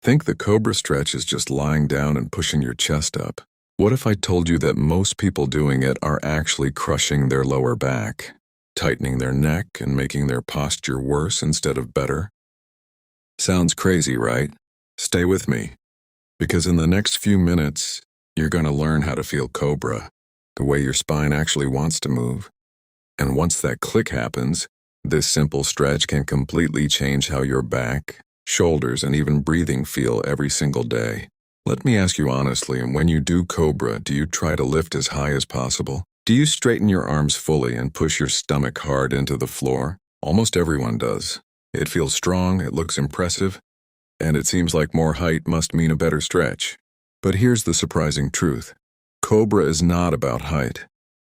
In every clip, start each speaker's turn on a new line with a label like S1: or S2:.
S1: Think the Cobra Stretch is just lying down and pushing your chest up. What if I told you that most people doing it are actually crushing their lower back, tightening their neck and making their posture worse instead of better? Sounds crazy, right? Stay with me, because in the next few minutes, you're going to learn how to feel Cobra, the way your spine actually wants to move. And once that click happens, this simple stretch can completely change how your back, shoulders, and even breathing feel every single day. Let me ask you honestly, when you do Cobra, do you try to lift as high as possible? Do you straighten your arms fully and push your stomach hard into the floor? Almost everyone does. It feels strong, it looks impressive, and it seems like more height must mean a better stretch. But here's the surprising truth. Cobra is not about height.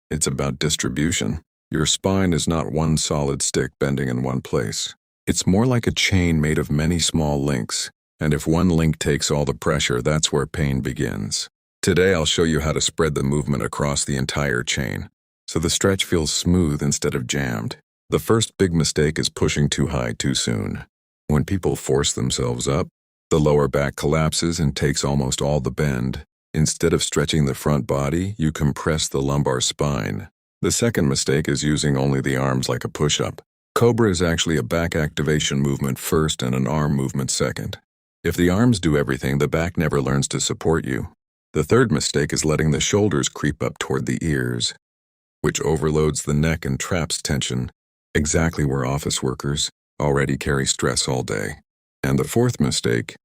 S1: It's about distribution. Your spine is not one solid stick bending in one place. It's more like a chain made of many small links, and if one link takes all the pressure, that's where pain begins. Today I'll show you how to spread the movement across the entire chain, so the stretch feels smooth instead of jammed. The first big mistake is pushing too high too soon. When people force themselves up, the lower back collapses and takes almost all the bend. Instead of stretching the front body, you compress the lumbar spine. The second mistake is using only the arms like a push-up. Cobra is actually a back activation movement first and an arm movement second. If the arms do everything, the back never learns to support you. The third mistake is letting the shoulders creep up toward the ears, which overloads the neck and traps tension, exactly where office workers already carry stress all day. And the fourth mistake,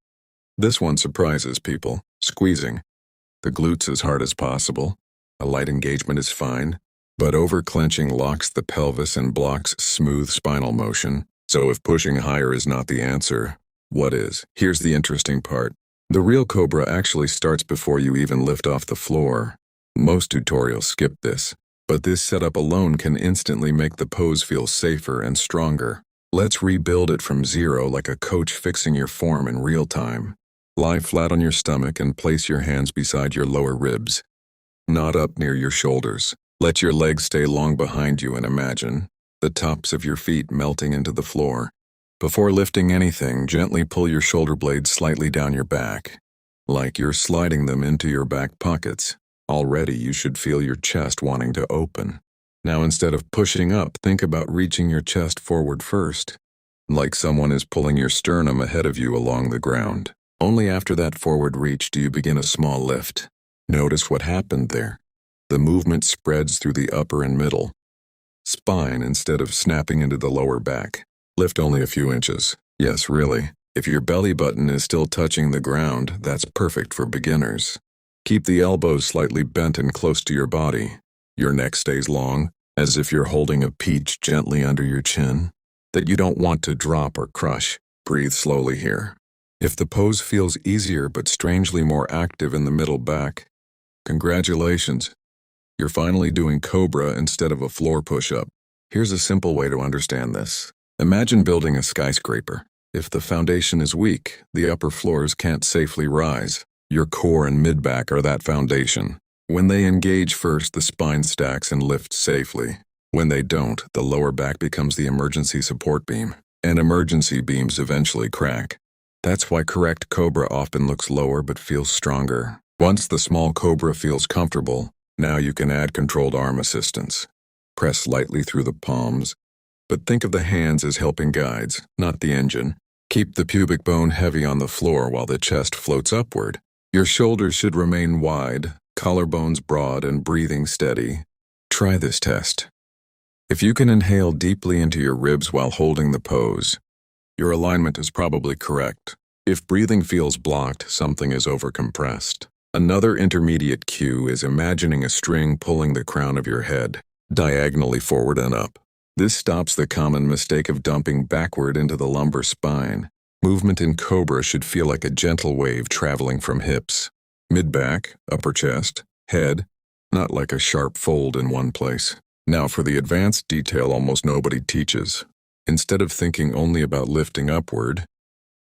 S1: this one surprises people, squeezing the glutes as hard as possible. A light engagement is fine, but over-clenching locks the pelvis and blocks smooth spinal motion. So if pushing higher is not the answer, what is? Here's the interesting part. The real Cobra actually starts before you even lift off the floor. Most tutorials skip this, but this setup alone can instantly make the pose feel safer and stronger. Let's rebuild it from zero like a coach fixing your form in real time. Lie flat on your stomach and place your hands beside your lower ribs, not up near your shoulders. Let your legs stay long behind you and imagine the tops of your feet melting into the floor. Before lifting anything, gently pull your shoulder blades slightly down your back, like you're sliding them into your back pockets. Already you should feel your chest wanting to open. Now instead of pushing up, think about reaching your chest forward first, like someone is pulling your sternum ahead of you along the ground. Only after that forward reach do you begin a small lift. Notice what happened there. The movement spreads through the upper and middle spine instead of snapping into the lower back. Lift only a few inches. Yes, really. If your belly button is still touching the ground, that's perfect for beginners. Keep the elbows slightly bent and close to your body. Your neck stays long, as if you're holding a peach gently under your chin that you don't want to drop or crush. Breathe slowly here. If the pose feels easier but strangely more active in the middle back, congratulations. You're finally doing Cobra instead of a floor push-up. Here's a simple way to understand this. Imagine building a skyscraper. If the foundation is weak, the upper floors can't safely rise. Your core and mid-back are that foundation. When they engage first, the spine stacks and lifts safely. When they don't, the lower back becomes the emergency support beam, and emergency beams eventually crack. That's why correct Cobra often looks lower but feels stronger. Once the small Cobra feels comfortable, now you can add controlled arm assistance. Press lightly through the palms, but think of the hands as helping guides, not the engine. Keep the pubic bone heavy on the floor while the chest floats upward. Your shoulders should remain wide, collarbones broad, and breathing steady. Try this test. If you can inhale deeply into your ribs while holding the pose, your alignment is probably correct. If breathing feels blocked, something is overcompressed. Another intermediate cue is imagining a string pulling the crown of your head, diagonally forward and up. This stops the common mistake of dumping backward into the lumbar spine. Movement in Cobra should feel like a gentle wave traveling from hips, mid-back, upper chest, head, not like a sharp fold in one place. Now for the advanced detail almost nobody teaches. Instead of thinking only about lifting upward,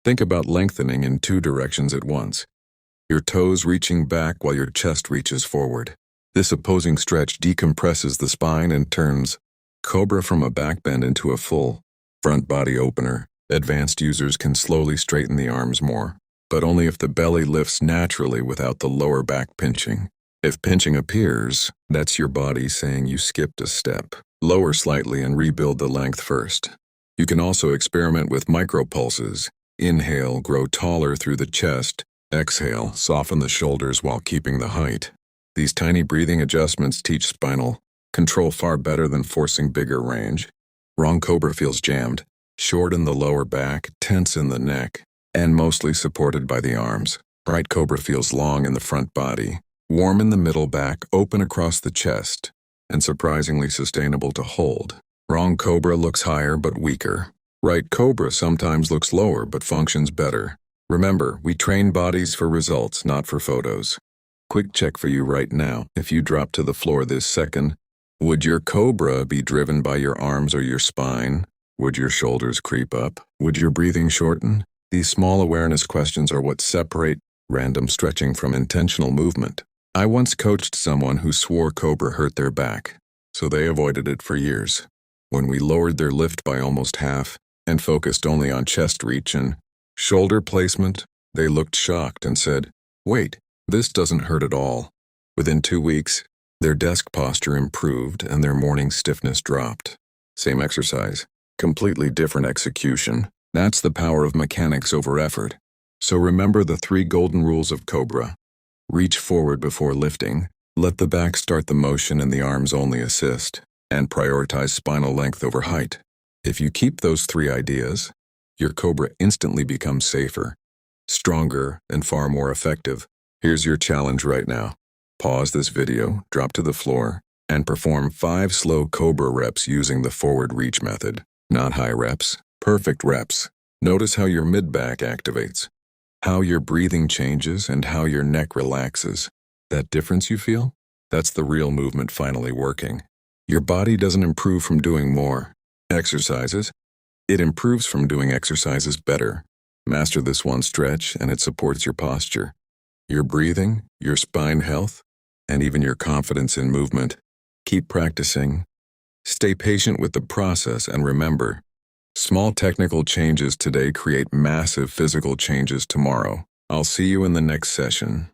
S1: think about lengthening in two directions at once. Your toes reaching back while your chest reaches forward. This opposing stretch decompresses the spine and turns Cobra from a back bend into a full front body opener. Advanced users can slowly straighten the arms more, but only if the belly lifts naturally without the lower back pinching. If pinching appears, that's your body saying you skipped a step. Lower slightly and rebuild the length first. You can also experiment with micropulses. Inhale, grow taller through the chest. Exhale, soften the shoulders while keeping the height. These tiny breathing adjustments teach spinal control far better than forcing bigger range. Wrong Cobra feels jammed, short in the lower back, tense in the neck, and mostly supported by the arms. Right Cobra feels long in the front body, warm in the middle back, open across the chest, and surprisingly sustainable to hold. Wrong Cobra looks higher but weaker. Right Cobra sometimes looks lower but functions better. Remember, we train bodies for results, not for photos. Quick check for you right now. If you drop to the floor this second, would your Cobra be driven by your arms or your spine? Would your shoulders creep up? Would your breathing shorten? These small awareness questions are what separate random stretching from intentional movement. I once coached someone who swore Cobra hurt their back, so they avoided it for years. When we lowered their lift by almost half and focused only on chest reach and shoulder placement, they looked shocked and said, "Wait, this doesn't hurt at all." Within 2 weeks, their desk posture improved and their morning stiffness dropped. Same exercise, completely different execution. That's the power of mechanics over effort. So remember the 3 golden rules of Cobra. Reach forward before lifting, let the back start the motion and the arms only assist, and prioritize spinal length over height. If you keep those 3 ideas, your Cobra instantly becomes safer, stronger, and far more effective. Here's your challenge right now. Pause this video, drop to the floor, and perform 5 slow Cobra reps using the forward reach method. Not high reps, perfect reps. Notice how your mid-back activates, how your breathing changes, and how your neck relaxes. That difference you feel? That's the real movement finally working. Your body doesn't improve from doing more exercises. It improves from doing exercises better. Master this one stretch and it supports your posture, your breathing, your spine health, and even your confidence in movement. Keep practicing. Stay patient with the process and remember, small technical changes today create massive physical changes tomorrow. I'll see you in the next session.